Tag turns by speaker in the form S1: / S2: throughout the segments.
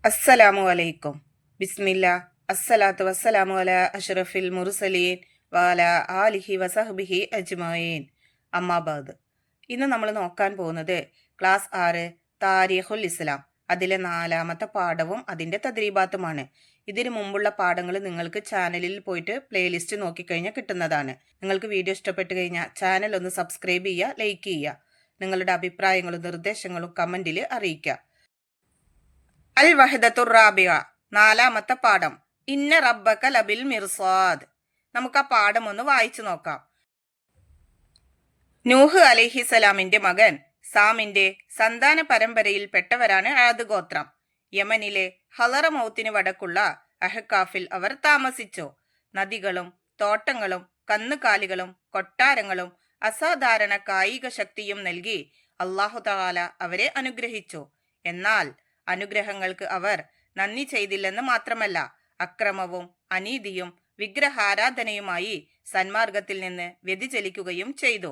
S1: അസ്സലാമു അലൈക്കും. ബിസ്മില്ല. അസ്സലാത്തു വസ്സലാമു അല അഷ്റഫിൽ മുർസലീൻ വാല ആലിഹി വസഹ്ബിഹി അജ്മഈൻ. അമ്മാബാദ്. ഇന്ന് നമ്മൾ നോക്കാൻ പോകുന്നത് ക്ലാസ് 6 താരീഖുൽ ഇസ്ലാം, അതിലെ 4ാമത്തെ പാഠവും അതിൻ്റെ തദ്രീബാത്തുമാണ്. ഇതിനു മുമ്പുള്ള പാഠങ്ങൾ നിങ്ങൾക്ക് ചാനലിൽ പോയിട്ട് പ്ലേലിസ്റ്റ് നോക്കിക്കഴിഞ്ഞാൽ കിട്ടുന്നതാണ്. നിങ്ങൾക്ക് വീഡിയോ ഇഷ്ടപ്പെട്ട് കഴിഞ്ഞാൽ ചാനൽ ഒന്ന് സബ്സ്ക്രൈബ് ചെയ്യുക, ലൈക്ക് ചെയ്യുക. നിങ്ങളുടെ അഭിപ്രായങ്ങളും നിർദ്ദേശങ്ങളും കമൻറ്റിൽ അറിയിക്കുക. അൽ വഹദത്തുർ റാബിഅ, 4ാമത്തെ പാഠം. ഇന്ന റബ്ബക ലബിൽ മിർസാദ്. നമുക്ക് ആ പാഠം ഒന്ന് വായിച്ചു നോക്കാം. നൂഹ് അലൈഹിസലാമിന്റെ മകൻ സാമിന്റെ സന്താന പരമ്പരയിൽ പെട്ടവരാണ് ആദ് ഗോത്രം. യമനിലെ ഹളറമൗത്തിന് വടക്കുള്ള അഹ്കാഫിൽ അവർ താമസിച്ചു. നദികളും തോട്ടങ്ങളും കന്നുകാലികളും കൊട്ടാരങ്ങളും അസാധാരണ കായിക ശക്തിയും നൽകി അല്ലാഹു തആല അവരെ അനുഗ്രഹിച്ചു. എന്നാൽ അനുഗ്രഹങ്ങൾക്ക് അവർ നന്ദി ചെയ്തില്ലെന്ന് മാത്രമല്ല, അക്രമവും അനീതിയും വിഗ്രഹാരാധനയുമായി സന്മാർഗത്തിൽ നിന്ന് വ്യതിചലിക്കുകയും ചെയ്തു.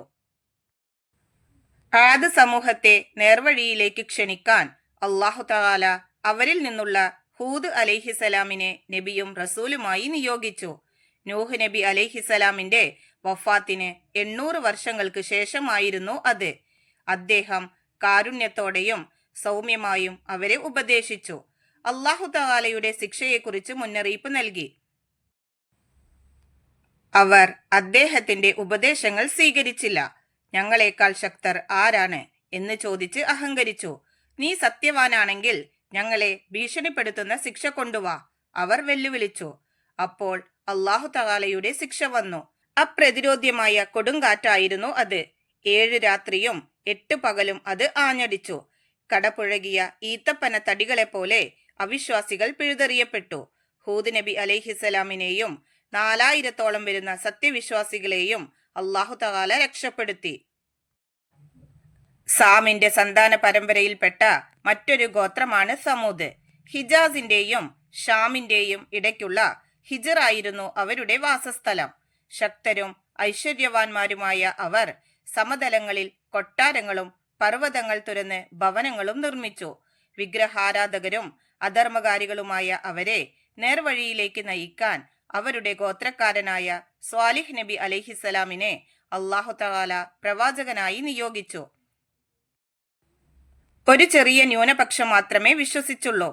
S1: ആദ് സമൂഹത്തെ നേർവഴിയിലേക്ക് ക്ഷണിക്കാൻ അല്ലാഹു തആല അവരിൽ നിന്നുള്ള ഹൂദ് അലൈഹിസലാമിനെ നബിയും റസൂലുമായി നിയോഗിച്ചു. നൂഹ് നബി അലൈഹിസലാമിന്റെ വഫാത്തിന് 800 വർഷങ്ങൾക്ക് ശേഷമായിരുന്നു അത്. അദ്ദേഹം കാരുണ്യത്തോടെയും സൗമ്യമായും അവരെ ഉപദേശിച്ചു. അല്ലാഹു തആലയുടെ ശിക്ഷയെക്കുറിച്ച് മുന്നറിയിപ്പ് നൽകി. അവർ അദ്ദേഹത്തിന്റെ ഉപദേശങ്ങൾ സ്വീകരിച്ചില്ല. ഞങ്ങളെക്കാൾ ശക്തർ ആരാണ് എന്ന് ചോദിച്ച് അഹങ്കരിച്ചു. നീ സത്യവാനാണെങ്കിൽ ഞങ്ങളെ ഭീഷണിപ്പെടുത്തുന്ന ശിക്ഷ കൊണ്ടുവാ, അവർ വെല്ലുവിളിച്ചു. അപ്പോൾ അല്ലാഹു തആലയുടെ ശിക്ഷ വന്നു. അപ്രതിരോധ്യമായ കൊടുങ്കാറ്റായിരുന്നു അത്. 7 രാത്രിയും 8 പകലും അത് ആഞ്ഞടിച്ചു. കടപുഴകിയ ഈത്തപ്പന തടികളെ പോലെ അവിശ്വാസികൾ പിഴുതെറിയപ്പെട്ടു. ഹൂദ് നബി അലൈഹിസലാമിനെയും 4000-ഓളം വരുന്ന സത്യവിശ്വാസികളെയും അല്ലാഹു തആല രക്ഷപ്പെടുത്തി. സാമിന്റെ സന്താന പരമ്പരയിൽപ്പെട്ട മറ്റൊരു ഗോത്രമാണ് സമൂദ്. ഹിജാസിന്റെയും ഷാമിന്റെയും ഇടയ്ക്കുള്ള ഹിജർ ആയിരുന്നു അവരുടെ വാസസ്ഥലം. ശക്തരും ഐശ്വര്യവാന്മാരുമായ അവർ സമതലങ്ങളിൽ കൊട്ടാരങ്ങളും പർവ്വതങ്ങൾ തുരന്ന് ഭവനങ്ങളും നിർമ്മിച്ചു. വിഗ്രഹാരാധകരും അധർമ്മകാരികളുമായ അവരെ നേർവഴിയിലേക്ക് നയിക്കാൻ അവരുടെ ഗോത്രക്കാരനായ സ്വാലിഹ് നബി അലൈഹിസലാമിനെ അല്ലാഹു തആല പ്രവാചകനായി നിയോഗിച്ചു. ഒരു ചെറിയ ന്യൂനപക്ഷം മാത്രമേ വിശ്വസിച്ചുള്ളൂ.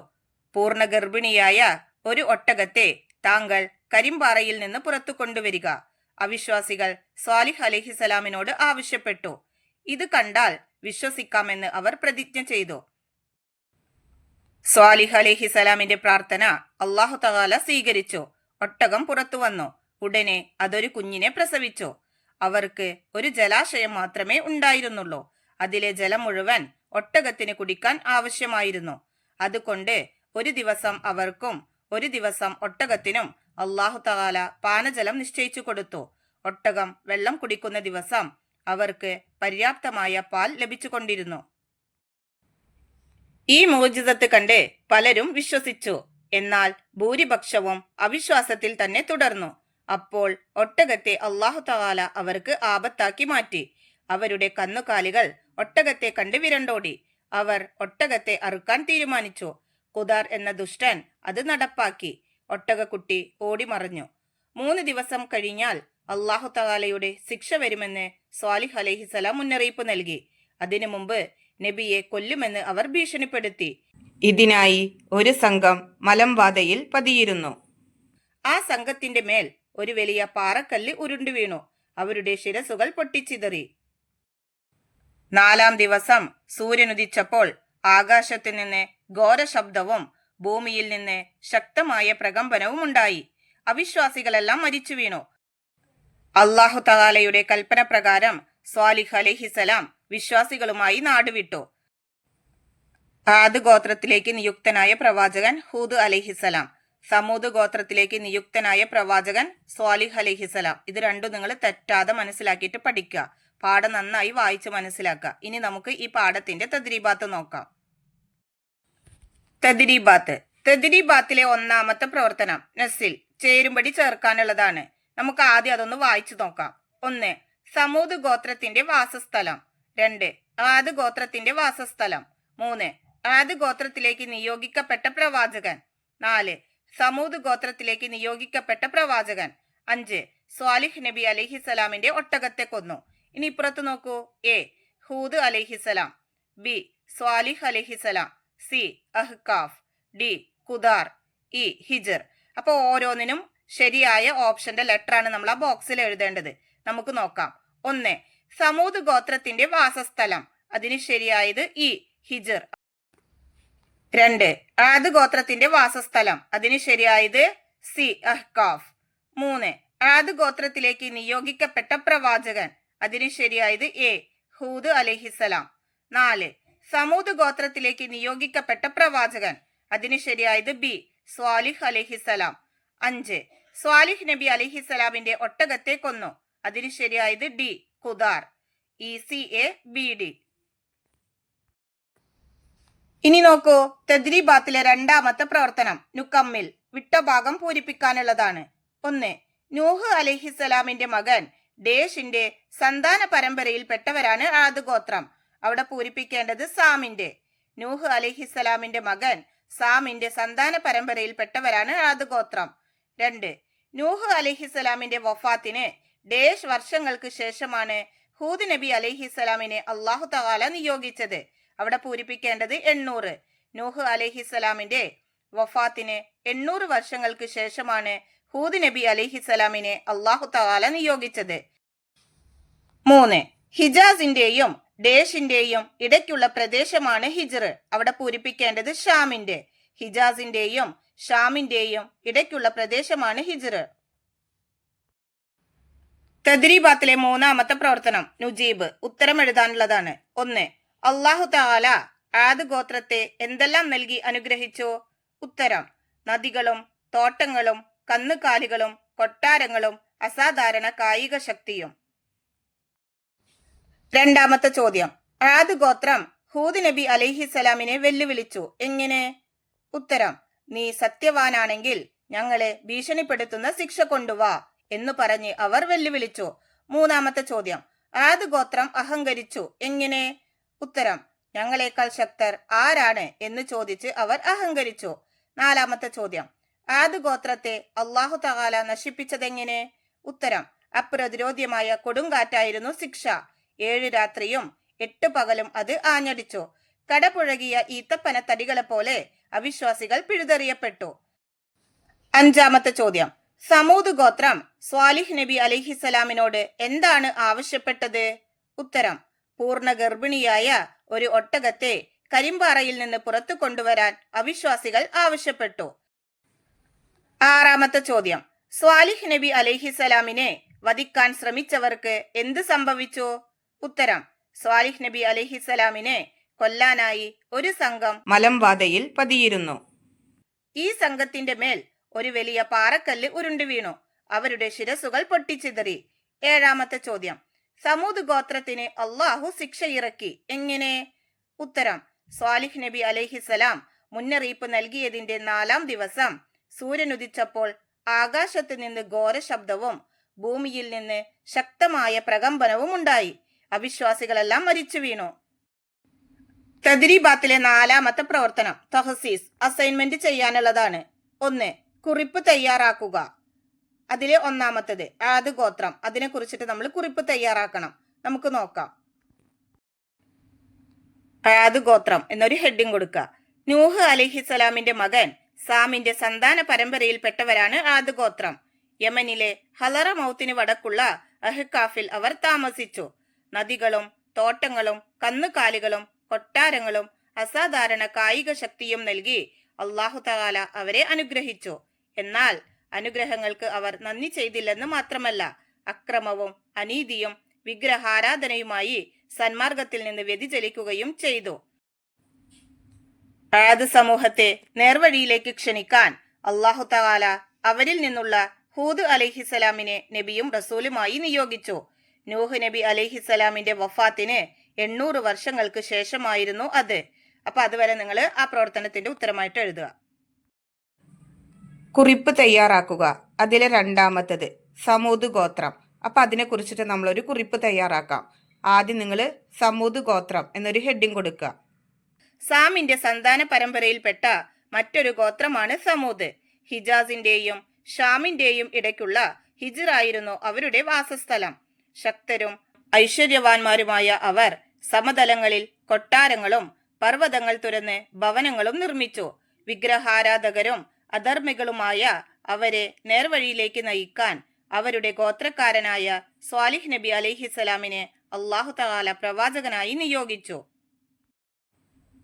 S1: പൂർണ്ണ ഗർഭിണിയായ ഒരു ഒട്ടകത്തെ താങ്കൾ കരിമ്പാറയിൽ നിന്ന് പുറത്തു കൊണ്ടുവരിക, അവിശ്വാസികൾ സ്വാലിഹ് അലൈഹിസലാമിനോട് ആവശ്യപ്പെട്ടു. ഇത് കണ്ടാൽ വിശ്വസിക്കാമെന്ന് അവർ പ്രതിജ്ഞ ചെയ്തു. സ്വാലിഹ് അലൈഹിസലാമിന്റെ പ്രാർത്ഥന അല്ലാഹു തആല സ്വീകരിച്ചു. ഒട്ടകം പുറത്തു വന്നു. ഉടനെ അതൊരു കുഞ്ഞിനെ പ്രസവിച്ചു. അവർക്ക് ഒരു ജലാശയം മാത്രമേ ഉണ്ടായിരുന്നുള്ളൂ. അതിലെ ജലം മുഴുവൻ ഒട്ടകത്തിന് കുടിക്കാൻ ആവശ്യമായിരുന്നു. അതുകൊണ്ട് ഒരു ദിവസം അവർക്കും ഒരു ദിവസം ഒട്ടകത്തിനും അല്ലാഹു തആല പാനജലം നിശ്ചയിച്ചു കൊടുത്തു. ഒട്ടകം വെള്ളം കുടിക്കുന്ന ദിവസം അവർക്ക് പര്യാപ്തമായ പാൽ ലഭിച്ചുകൊണ്ടിരുന്നു. ഈ മുഅ്ജിസത്ത് കണ്ട് പലരും വിശ്വസിച്ചു. എന്നാൽ ഭൂരിപക്ഷവും അവിശ്വാസത്തിൽ തന്നെ തുടർന്നു. അപ്പോൾ ഒട്ടകത്തെ അല്ലാഹു തആല അവർക്ക് ആപത്താക്കി മാറ്റി. അവരുടെ കന്നുകാലികൾ ഒട്ടകത്തെ കണ്ട് വിരണ്ടോടി. അവർ ഒട്ടകത്തെ അറുക്കാൻ തീരുമാനിച്ചു. ഖുദാർ എന്ന ദുഷ്ടൻ അത് നടപ്പാക്കി. ഒട്ടകക്കുട്ടി ഓടിമറഞ്ഞു. 3 ദിവസം കഴിഞ്ഞാൽ അല്ലാഹു തആലയുടെ ശിക്ഷ വരുമെന്ന് സ്വാലിഹ് അലൈഹിസലാം മുന്നറിയിപ്പ് നൽകി. അതിനു മുമ്പ് നബിയെ കൊല്ലുമെന്ന് അവർ ഭീഷണിപ്പെടുത്തി. ഇതിനായി ഒരു സംഘം മലമ്പാതയിൽ പതിയിരുന്നു. ആ സംഘത്തിന്റെ മേൽ ഒരു വലിയ പാറക്കല്ല് ഉരുണ്ടു വീണു. അവരുടെ ശിരസുകൾ പൊട്ടിച്ചിതറി. 4ാം ദിവസം സൂര്യനുദിച്ചപ്പോൾ ആകാശത്തു നിന്ന് ഘോര ശബ്ദവും ഭൂമിയിൽ നിന്ന് ശക്തമായ പ്രകമ്പനവും ഉണ്ടായി. അവിശ്വാസികളെല്ലാം മരിച്ചു വീണു. അല്ലാഹു തആലയുടെ കൽപ്പന പ്രകാരം സ്വാലിഹ് അലൈഹിസലാം വിശ്വാസികളുമായി നാടുവിട്ടു. ആദ് ഗോത്രത്തിലേക്ക് നിയുക്തനായ പ്രവാചകൻ ഹൂദ് അലൈഹിസലാം, സമൂദ് ഗോത്രത്തിലേക്ക് നിയുക്തനായ പ്രവാചകൻ സ്വാലിഹ് അലൈഹിസലാം. ഇത് രണ്ടും നിങ്ങൾ തെറ്റാതെ മനസ്സിലാക്കിയിട്ട് പഠിക്കുക. പാഠം നന്നായി വായിച്ച് മനസ്സിലാക്കുക. ഇനി നമുക്ക് ഈ പാഠത്തിന്റെ തദ്രീബാത്ത് നോക്കാം. തദ്രീബാത്തിലെ 1ാമത്തെ പ്രവർത്തനം നസിൽ, ചേരുംപടി ചേർക്കാനുള്ളതാണ്. നമുക്ക് ആദ്യം അതൊന്ന് വായിച്ചു നോക്കാം. 1. സമൂദ് ഗോത്രത്തിന്റെ വാസസ്ഥലം. 2. ആദ് ഗോത്രത്തിന്റെ വാസസ്ഥലം. 3. ആദ് ഗോത്രത്തിലേക്ക് നിയോഗിക്കപ്പെട്ട പ്രവാചകൻ. 4 സമൂദ് ഗോത്രത്തിലേക്ക് നിയോഗിക്കപ്പെട്ട പ്രവാചകൻ. 5 സ്വാലിഹ് നബി അലൈഹിസലാമിന്റെ ഒട്ടകത്തെ കൊന്നു. ഇനി ഇപ്പുറത്ത് നോക്കൂ. എ ഹൂദ് അലൈഹിസലാം, ബി സ്വാലിഹ് അലൈഹിസലാം, C Ahqaf, D Qudar, E Hijr. അപ്പൊ ഓരോന്നിനും ശരിയായ ഓപ്ഷന്റെ ലെറ്ററാണ് നമ്മൾ ആ ബോക്സിൽ എഴുതേണ്ടത്. നമുക്ക് നോക്കാം. 1 സമൂദ് ഗോത്രത്തിന്റെ വാസസ്ഥലം, അതിന് ശരിയായത് ഇ ഹിജർ. 2 ആദ് ഗോത്രത്തിന്റെ വാസസ്ഥലം, അതിന് ശരിയായത് സി അഹ്കാഫ്. 3 ആദ് ഗോത്രത്തിലേക്ക് നിയോഗിക്കപ്പെട്ട പ്രവാചകൻ, അതിന് ശരിയായത് എ ഹൂദ് അലൈഹിസലാം. 4 സമൂദ് ഗോത്രത്തിലേക്ക് നിയോഗിക്കപ്പെട്ട പ്രവാചകൻ, അതിന് ശരിയായത് ബി സ്വാലിഹ് അലൈഹിസലാം. 5 സ്വാലിഹ് നബി അലൈഹിസലാമിന്റെ ഒട്ടകത്തെ കൊന്നു, അതിന് ശരിയായത് ഡി ഖുദാർ. ECABD. ഇനി നോക്കൂ. തദ്രീബാത്തിലെ രണ്ടാമത്തെ പ്രവർത്തനം നുക്കമ്മിൽ, വിട്ട ഭാഗം പൂരിപ്പിക്കാനുള്ളതാണ്. 1 നൂഹ് അലൈഹിസലാമിന്റെ മകൻ ഡേഷിന്റെ സന്താന പരമ്പരയിൽപ്പെട്ടവരാണ് ആദ് ഗോത്രം. അവിടെ പൂരിപ്പിക്കേണ്ടത് സാമിന്റെ. നൂഹ് അലൈഹിസലാമിന്റെ മകൻ സാമിന്റെ സന്താന പരമ്പരയിൽപ്പെട്ടവരാണ് ആദ് ഗോത്രം. 2 നൂഹ് അലൈഹിസലാമിന്റെ വഫാത്തിന് ഡേഷ് വർഷങ്ങൾക്ക് ശേഷമാണ് ഹൂദ് നബി അലൈഹിസലാമിനെ അള്ളാഹു തആല നിയോഗിച്ചത്. അവിടെ പൂരിപ്പിക്കേണ്ടത് 800. നൂഹ് അലൈഹിസലാമിന്റെ വഫാത്തിന് 800 വർഷങ്ങൾക്ക് ശേഷമാണ് ഹൂദ് നബി അലൈഹിസലാമിനെ അള്ളാഹു തആല നിയോഗിച്ചത്. 3 ഹിജാസിന്റെയും ഡേഷിന്റെയും ഇടയ്ക്കുള്ള പ്രദേശമാണ് ഹിജ്ർ. അവിടെ പൂരിപ്പിക്കേണ്ടത് ഷാമിന്റെ. ഹിജാസിന്റെയും ഷാമിന്റെയും ഇടയ്ക്കുള്ള പ്രദേശമാണ് ഹിജ്ർ. തദ്രീബാത്തിലെ മൂന്നാമത്തെ പ്രവർത്തനം നുജീബ്, ഉത്തരം എഴുതാനുള്ളതാണ്. 1 അള്ളാഹു തആല ആദ് ഗോത്രത്തെ എന്തെല്ലാം നൽകി അനുഗ്രഹിച്ചു? ഉത്തരം നദികളും തോട്ടങ്ങളും കന്നുകാലികളും കൊട്ടാരങ്ങളും അസാധാരണ കായിക ശക്തിയും. രണ്ടാമത്തെ ചോദ്യം. ആദ് ഗോത്രം ഹൂദ് നബി അലൈഹിസലാമിനെ വെല്ലുവിളിച്ചു. എങ്ങനെ? ഉത്തരം നീ സത്യവാനാണെങ്കിൽ ഞങ്ങളെ ഭീഷണിപ്പെടുത്തുന്ന ശിക്ഷ കൊണ്ടുവാ എന്നു പറഞ്ഞ് അവർ വെല്ലുവിളിച്ചു. മൂന്നാമത്തെ ചോദ്യം. ആദ് ഗോത്രം അഹങ്കരിച്ചു. എങ്ങനെ? ഉത്തരം ഞങ്ങളെക്കാൾ ശക്തർ ആരാണ് എന്ന് ചോദിച്ച് അവർ അഹങ്കരിച്ചു. നാലാമത്തെ ചോദ്യം. ആദ് ഗോത്രത്തെ അള്ളാഹു തആല നശിപ്പിച്ചതെങ്ങനെ? ഉത്തരം അപ്രതിരോധ്യമായ കൊടുങ്കാറ്റായിരുന്നു ശിക്ഷ. 7 രാത്രിയും 8 പകലും അത് ആഞ്ഞടിച്ചു. കടപുഴകിയ ഈത്തപ്പന തടികളെ പോലെ അവിശ്വാസികൾ പിഴുതെറിയപ്പെട്ടു. അഞ്ചാമത്തെ ചോദ്യം. സമൂദ് ഗോത്രം സ്വാലിഹ് നബി അലൈഹിസലാമിനോട് എന്താണ് ആവശ്യപ്പെട്ടത്? ഉത്തരം പൂർണ്ണ ഗർഭിണിയായ ഒരു ഒട്ടകത്തെ കരിമ്പാറയിൽ നിന്ന് പുറത്തു കൊണ്ടുവരാൻ അവിശ്വാസികൾ ആവശ്യപ്പെട്ടു. ആറാമത്തെ ചോദ്യം. സ്വാലിഹ് നബി അലൈഹിസലാമിനെ വധിക്കാൻ ശ്രമിച്ചവർക്ക് എന്ത് സംഭവിച്ചു? ഉത്തരം സ്വാലിഹ് നബി അലൈഹിസലാമിനെ കൊല്ലാനായി ഒരു സംഘം മലമ്പാതയിൽ പതിയിരുന്നു. ഈ സംഘത്തിന്റെ മേൽ ഒരു വലിയ പാറക്കല്ല് ഉരുണ്ടു വീണു. അവരുടെ ശിരസുകൾ പൊട്ടിച്ചിതറി. ഏഴാമത്തെ ചോദ്യം. സമൂദ് ഗോത്രത്തിന് അള്ളാഹു ശിക്ഷ ഇറക്കി. എങ്ങനെ? ഉത്തരം സ്വാലിഹ് നബി അലൈഹിസലാം മുന്നറിയിപ്പ് നൽകിയതിന്റെ 4-ാം ദിവസം സൂര്യനുദിച്ചപ്പോൾ ആകാശത്ത് നിന്ന് ഘോര ശബ്ദവും ഭൂമിയിൽ നിന്ന് ശക്തമായ പ്രകമ്പനവും ഉണ്ടായി. അവിശ്വാസികളെല്ലാം മരിച്ചു വീണു. തദ്രീബാത്തിലെ 4ാമത്തെ പ്രവർത്തനം തഹസീസ്, അസൈൻമെന്റ് ചെയ്യാനുള്ളതാണ്. 1 കുറിപ്പ് തയ്യാറാക്കുക. അതിലെ 1ാമത്തത് ആദ് ഗോത്രം, അതിനെ കുറിച്ചിട്ട് നമ്മൾ കുറിപ്പ് തയ്യാറാക്കണം. നമുക്ക് നോക്കാം. ആദ് ഗോത്രം എന്നൊരു ഹെഡിങ് കൊടുക്കുക. നൂഹ് അലൈഹിസലാമിന്റെ മകൻ സാമിന്റെ സന്താന പരമ്പരയിൽപ്പെട്ടവരാണ് ആദ് ഗോത്രം. യമനിലെ ഹലറമൗത്തിന് വടക്കുള്ള അഹ്കാഫിൽ അവർ താമസിച്ചു. നദികളും തോട്ടങ്ങളും കന്നുകാലികളും കൊട്ടാരങ്ങളും അസാധാരണ കായിക ശക്തിയും നൽകി അള്ളാഹു തആല അവരെ അനുഗ്രഹിച്ചു. എന്നാൽ അനുഗ്രഹങ്ങൾക്ക് അവർ നന്ദി ചെയ്തില്ലെന്ന് മാത്രമല്ല, അക്രമവും അനീതിയും വിഗ്രഹാരാധനയുമായി സന്മാർഗത്തിൽ നിന്ന് വ്യതിചലിക്കുകയും ചെയ്തു. ആദ് സമൂഹത്തെ നേർവഴിയിലേക്ക് ക്ഷണിക്കാൻ അള്ളാഹു തആല അവരിൽ നിന്നുള്ള ഹൂദ് അലൈഹിസലാമിനെ നബിയും റസൂലുമായി നിയോഗിച്ചു. നൂഹ് നബി അലൈഹിസലാമിന്റെ വഫാത്തിന് 800 വർഷങ്ങൾക്ക് ശേഷമായിരുന്നു അത്. അപ്പൊ അതുവരെ നിങ്ങൾ ആ പ്രവർത്തനത്തിന്റെ ഉത്തരമായിട്ട് എഴുതുക. കുറിപ്പ് തയ്യാറാക്കുക. അതിലെ 2ാമത്തത് സമൂദ് ഗോത്രം. അപ്പൊ അതിനെ കുറിച്ചിട്ട് നമ്മളൊരു കുറിപ്പ് തയ്യാറാക്കാം. ആദ്യം നിങ്ങൾ സമൂദ് ഗോത്രം എന്നൊരു ഹെഡിങ് കൊടുക്കുക. സാമിന്റെ സന്താന പരമ്പരയിൽപ്പെട്ട മറ്റൊരു ഗോത്രമാണ് സമൂദ്. ഹിജാസിന്റെയും ഷാമിന്റെയും ഇടയ്ക്കുള്ള ഹിജിറായിരുന്നു അവരുടെ വാസസ്ഥലം. ശക്തരും ഐശ്വര്യവാന്മാരുമായ അവർ സമതലങ്ങളിൽ കൊട്ടാരങ്ങളും പർവ്വതങ്ങൾ തുരന്ന് ഭവനങ്ങളും നിർമ്മിച്ചു. വിഗ്രഹാരാധകരും അധർമ്മികളുമായ അവരെ നേർവഴിയിലേക്ക് നയിക്കാൻ അവരുടെ ഗോത്രക്കാരനായ സ്വാലിഹ് നബി അലൈഹിസ്സലാമിനെ അല്ലാഹു തആല പ്രവാചകനായി നിയോഗിച്ചു.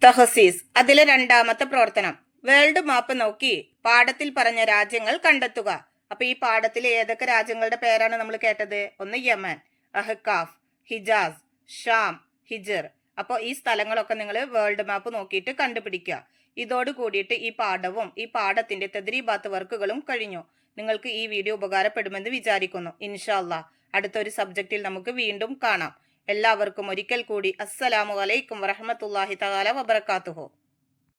S1: തഹസീസ്, അതിലെ രണ്ടാമത്തെ പ്രവർത്തനം. വേൾഡ് മാപ്പ് നോക്കി പാഠത്തിൽ പറഞ്ഞ രാജ്യങ്ങൾ കണ്ടെത്തുക. അപ്പൊ ഈ പാഠത്തിൽ ഏതൊക്കെ രാജ്യങ്ങളുടെ പേരാണ് നമ്മൾ കേട്ടത്? ഒന്ന് യമൻ, അഹ്കാഫ്, ഹിജാസ്, ഷാം, ഹിജർ. അപ്പോൾ ഈ സ്ഥലങ്ങളൊക്കെ നിങ്ങൾ വേൾഡ് മാപ്പ് നോക്കിയിട്ട് കണ്ടുപിടിക്കുക. ഇതോട് കൂടിയിട്ട് ഈ പാഠവും ഈ പാഠത്തിന്റെ തദ്രീബാത്ത് വർക്കുകളും കഴിഞ്ഞു. നിങ്ങൾക്ക് ഈ വീഡിയോ ഉപകാരപ്പെടുമെന്ന് വിചാരിക്കുന്നു. ഇൻഷാ അല്ലാഹ് അടുത്തൊരു സബ്ജക്റ്റിൽ നമുക്ക് വീണ്ടും കാണാം. എല്ലാവർക്കും ഒരിക്കൽ കൂടി അസ്സലാമു അലൈക്കും വറഹ്മത്തുള്ളാഹി തആല വബറകാതുഹു.